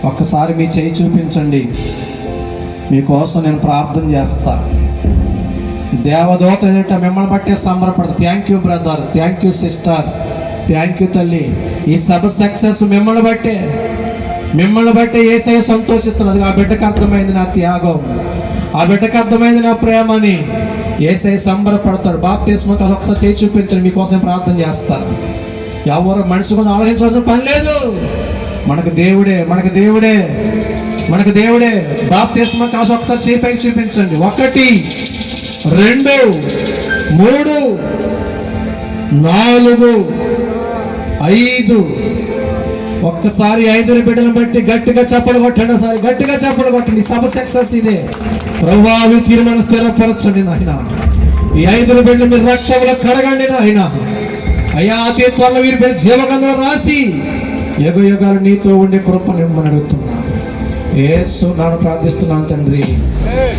ఒక్కసారి మీ చేయి చూపించండి, మీకోసం నేను ప్రార్థన చేస్తా. దేవదూత ఎదుట మిమ్మల్ని బట్టే సంబరపడతా. Thank you brother, thank you sister, thank you తల్లి. ఈ సభ సక్సెస్ మిమ్మల్ని బట్టే యేసయ్య సంతోషిస్తున్నది. ఆ బిడ్డకు అర్థమైంది నా త్యాగం, ఆ బిడ్డకు అర్థమైంది నా ప్రేమని. యేసయ్య సంబరపడతాడు. బాప్తిస్మం ఒకసారి చేయి చూపించండి, మీకోసం ప్రార్థన చేస్తాను. ఎవరు మనిషి కొంచెం ఆలోచించవలసిన పని లేదు. మనకు దేవుడే. బాప్తిస్మం కాసు ఒకసారి చేయి పైకి చూపించండి. 1 2 3 4 5. ఒక్కసారి 5 బిడ్డలను బట్టి గట్టిగా చప్పలు కొట్టండి. ఒకసారి గట్టిగా చప్పలు కొట్టండి. సభ సక్సెస్ ఇదే. ప్రభువు తీర్మానం స్థిరపరచండి నాయన. ఈ 5 బిడ్డలు మీరు రక్తంలో కడగండి నాయన. అయ్యా అతి త్వరలో వీరి పేరు జీవగంధంలో రాసి యుగ యుగాలు నీతో ఉండే కృపను ఇమ్మని అడుగుతున్నాను. యేసు నామమున ప్రార్థిస్తున్నాను తండ్రి.